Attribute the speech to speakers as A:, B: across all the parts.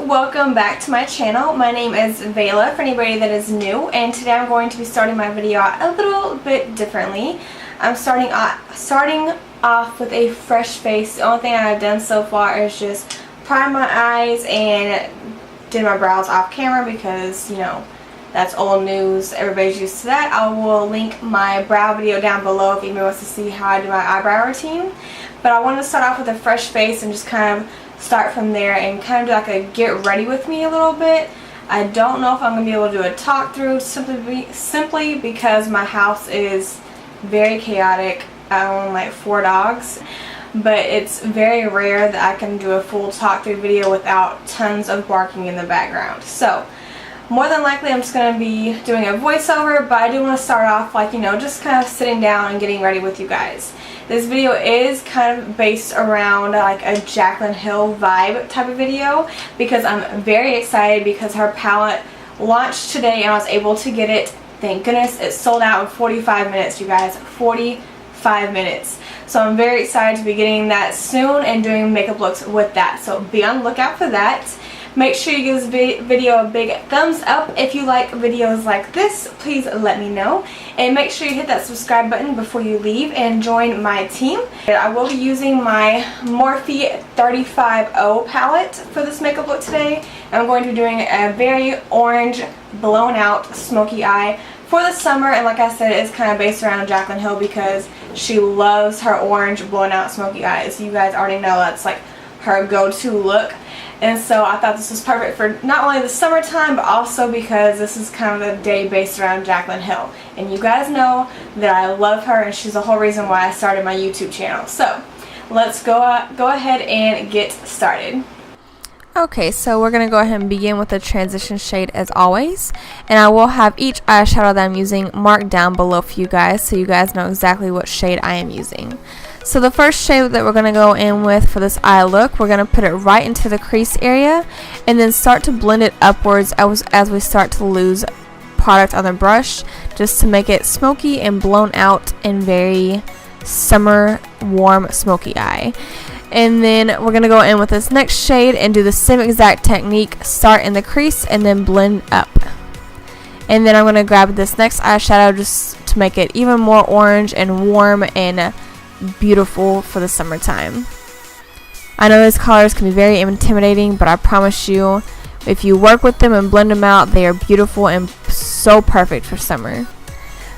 A: Welcome back to my channel. My name is Vela for anybody that is new, and today I'm going to be starting my video out a little bit differently. I'm starting off with a fresh face. The only thing I've done so far is just prime my eyes and did my brows off camera because, you know, that's old news. Everybody's used to that. I will link my brow video down below if anybody wants to see how I do my eyebrow routine. But I wanted to start off with a fresh face and just kind of start from there and kind of do like a get ready with me a little bit. I don't know if I'm going to be able to do a talk through simply because my house is very chaotic. I own like 4 dogs, but it's very rare that I can do a full talk through video without tons of barking in the background. So more than likely I'm just going to be doing a voiceover, but I do want to start off like, you know, just kind of sitting down and getting ready with you guys. This video is kind of based around like a Jaclyn Hill vibe type of video because I'm very excited because her palette launched today and I was able to get it. Thank goodness it sold out in 45 minutes, you guys. 45 minutes. So I'm very excited to be getting that soon and doing makeup looks with that. So be on the lookout for that. Make sure you give this video a big thumbs up. If you like videos like this, please let me know. And make sure you hit that subscribe button before you leave and join my team. I will be using my Morphe 35O palette for this makeup look today. I'm going to be doing a very orange, blown out, smoky eye for the summer. And like I said, it's kind of based around Jaclyn Hill because she loves her orange, blown out, smoky eyes. You guys already know that's like her go-to look. And so I thought this was perfect for not only the summertime, but also because this is kind of a day based around Jaclyn Hill. And you guys know that I love her and she's the whole reason why I started my YouTube channel. So let's go ahead and get started.
B: Okay, so we're going to go ahead and begin with the transition shade as always. And I will have each eyeshadow that I'm using marked down below for you guys so you guys know exactly what shade I am using. So the first shade that we're going to go in with for this eye look, we're going to put it right into the crease area and then start to blend it upwards as we start to lose product on the brush, just to make it smoky and blown out and very summer warm smoky eye. And then we're going to go in with this next shade and do the same exact technique, start in the crease and then blend up. And then I'm going to grab this next eyeshadow just to make it even more orange and warm and beautiful for the summertime. I know these colors can be very intimidating, but I promise you, if you work with them and blend them out, they are beautiful and so perfect for summer.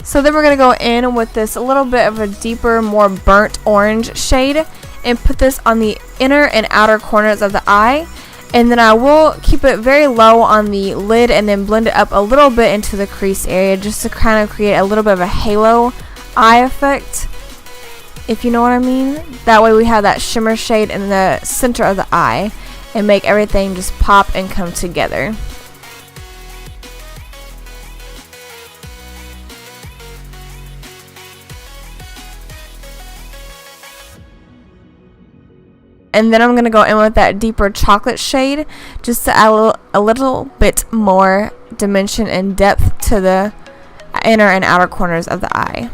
B: So then we're going to go in with this a little bit of a deeper, more burnt orange shade and put this on the inner and outer corners of the eye. And then I will keep it very low on the lid and then blend it up a little bit into the crease area just to kind of create a little bit of a halo eye effect, if you know what I mean. That way we have that shimmer shade in the center of the eye and make everything just pop and come together. And then I'm going to go in with that deeper chocolate shade just to add a little bit more dimension and depth to the inner and outer corners of the eye.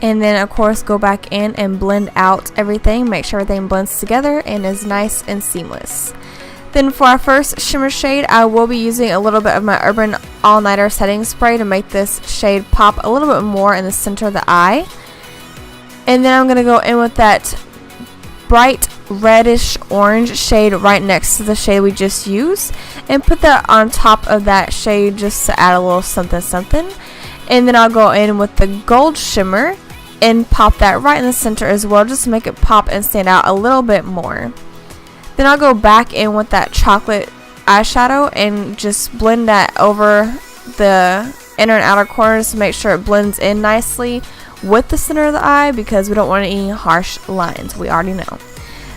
B: And then of course go back in and blend out everything, make sure everything blends together and is nice and seamless. Then for our first shimmer shade, I will be using a little bit of my Auburn All Nighter setting spray to make this shade pop a little bit more in the center of the eye. And then I'm going to go in with that bright reddish orange shade right next to the shade we just used and put that on top of that shade just to add a little something something. And then I'll go in with the gold shimmer and pop that right in the center as well, just to make it pop and stand out a little bit more. Then I'll go back in with that chocolate eyeshadow and just blend that over the inner and outer corners to make sure it blends in nicely with the center of the eye because we don't want any harsh lines, we already know.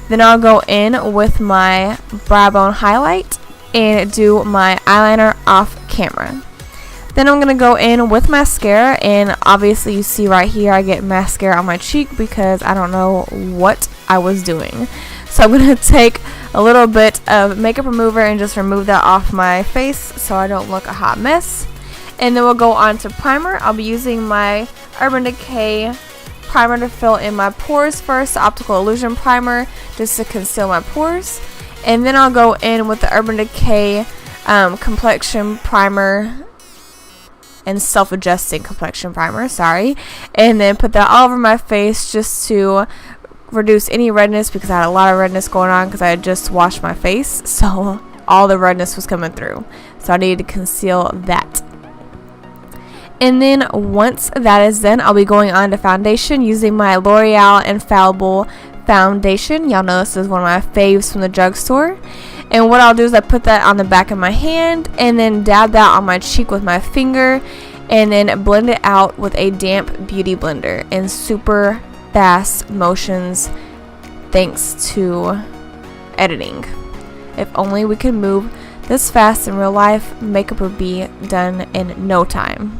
B: Then I'll go in with my brow bone highlight and do my eyeliner off camera. Then I'm going to go in with mascara, and obviously you see right here I get mascara on my cheek because I don't know what I was doing. So I'm going to take a little bit of makeup remover and just remove that off my face so I don't look a hot mess. And then we'll go on to primer. I'll be using my Urban Decay primer to fill in my pores first, the Optical Illusion primer, just to conceal my pores. And then I'll go in with the Urban Decay Complexion primer and self-adjusting complexion primer, and then put that all over my face just to reduce any redness, because I had a lot of redness going on because I had just washed my face, so all the redness was coming through, so I needed to conceal that. And then once that is done, I'll be going on to foundation using my L'Oreal Infallible foundation. Y'all know this is one of my faves from the drugstore. And what I'll do is I put that on the back of my hand and then dab that on my cheek with my finger and then blend it out with a damp beauty blender in super fast motions thanks to editing. If only we could move this fast in real life, makeup would be done in no time.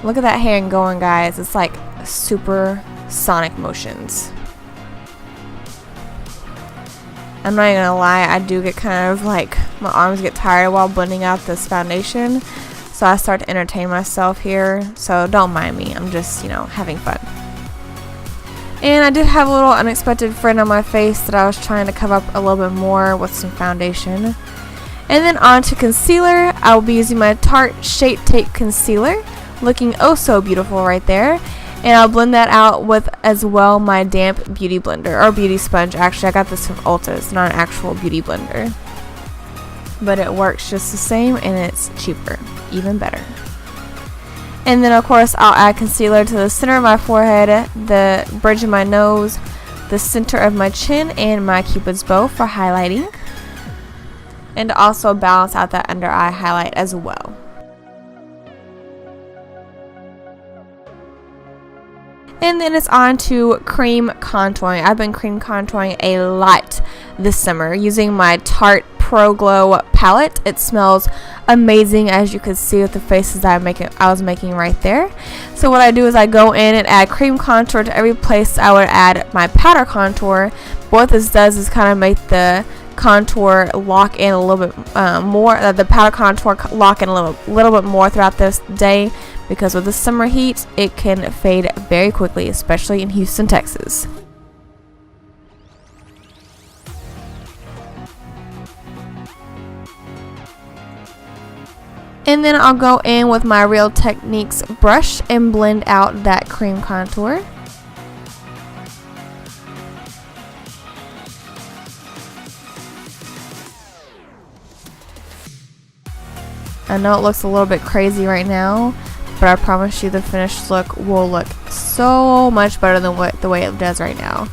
B: Look at that hand going, guys. It's like super sonic motions. I'm not even gonna lie, I do get kind of like, my arms get tired while blending out this foundation, so I start to entertain myself here, so don't mind me, I'm just, having fun. And I did have a little unexpected friend on my face that I was trying to cover up a little bit more with some foundation. And then on to concealer. I will be using my Tarte Shape Tape Concealer, looking oh so beautiful right there. And I'll blend that out with as well my damp beauty blender, or beauty sponge. Actually, I got this from Ulta. It's not an actual beauty blender, but it works just the same and it's cheaper, even better. And then of course I'll add concealer to the center of my forehead, the bridge of my nose, the center of my chin, and my Cupid's bow for highlighting, and to also balance out that under eye highlight as well. And then it's on to cream contouring. I've been cream contouring a lot this summer using my Tarte Pro Glow palette. It smells amazing, as you can see with the faces that I was making right there. So what I do is I go in and add cream contour to every place I would add my powder contour. What this does is kind of make the contour lock in a little bit more, the powder contour lock in a little bit more throughout this day, because with the summer heat it can fade very quickly, especially in Houston, Texas. And then I'll go in with my Real Techniques brush and blend out that cream contour. I know it looks a little bit crazy right now, but I promise you the finished look will look so much better than the way it does right now.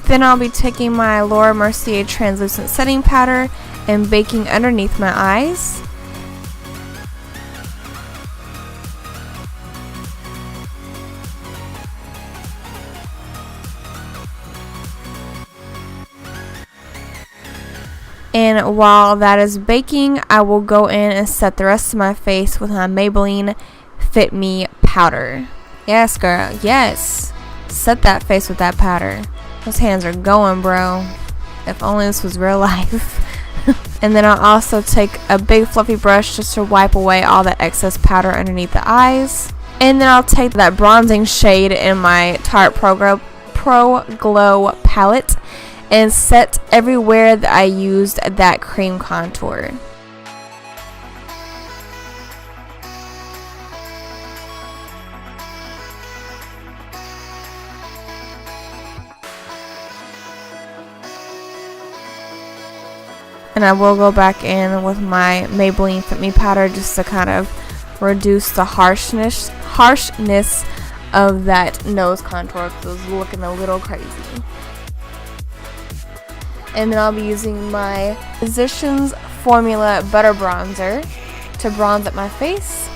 B: Then I'll be taking my Mercier translucent setting powder and baking underneath my eyes. And while that is baking, I will go in and set the rest of my face with my Maybelline Fit Me Powder. Yes, girl, yes. Set that face with that powder. Those hands are going, bro. If only this was real life. And then I'll also take a big fluffy brush just to wipe away all that excess powder underneath the eyes. And then I'll take that bronzing shade in my Tarte Pro Glow palette and set everywhere that I used that cream contour. And I will go back in with my Maybelline Fit Me Powder just to kind of reduce the harshness of that nose contour because it was looking a little crazy. And then I'll be using my Physicians Formula Butter Bronzer to bronze up my face.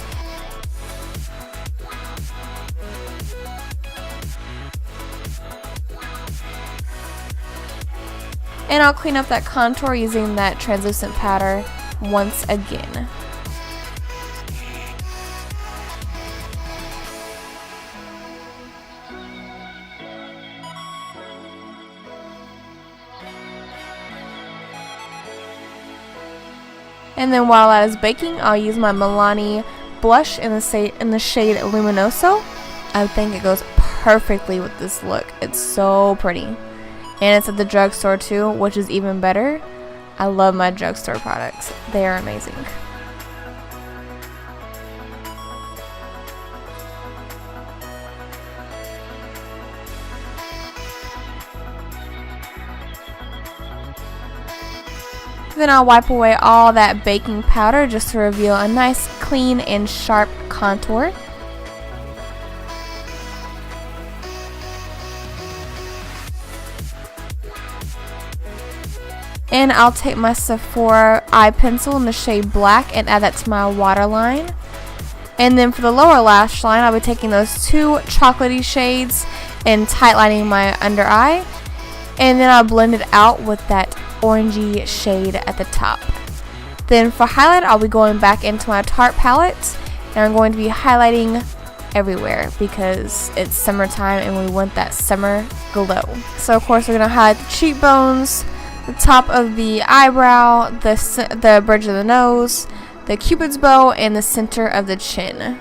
B: And I'll clean up that contour using that translucent powder once again. And then while I was baking, I'll use my Milani blush in the shade Luminoso. I think it goes perfectly with this look. It's so pretty. And it's at the drugstore too, which is even better. I love my drugstore products. They are amazing. Then I'll wipe away all that baking powder just to reveal a nice clean and sharp contour. And I'll take my Sephora eye pencil in the shade black and add that to my waterline. And then for the lower lash line, I'll be taking those two chocolatey shades and tightlining my under eye. And then I'll blend it out with that orangey shade at the top. Then for highlight, I'll be going back into my Tarte palette, and I'm going to be highlighting everywhere because it's summertime and we want that summer glow. So of course we're going to highlight the cheekbones, the top of the eyebrow, the bridge of the nose, the cupid's bow, and the center of the chin.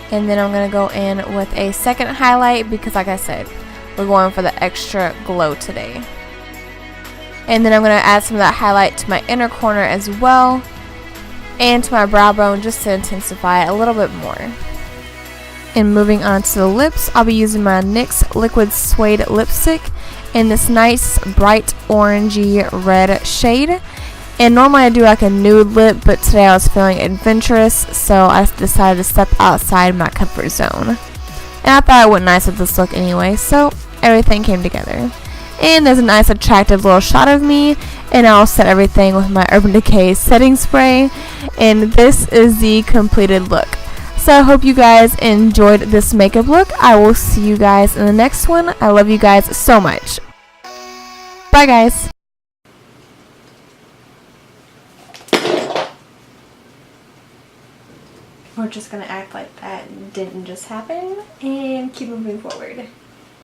B: And then I'm going to go in with a second highlight because, like I said, we're going for the extra glow today. And then I'm going to add some of that highlight to my inner corner as well, and to my brow bone just to intensify it a little bit more. And moving on to the lips, I'll be using my NYX Liquid Suede lipstick in this nice bright orangey red shade. And normally I do like a nude lip, but today I was feeling adventurous, so I decided to step outside my comfort zone. And I thought it went nice with this look anyway, so everything came together. And there's a nice attractive little shot of me, and I'll set everything with my Urban Decay setting spray. And this is the completed look. So I hope you guys enjoyed this makeup look. I will see you guys in the next one. I love you guys so much. Bye guys.
A: We're just going to act like that didn't just happen and keep moving forward.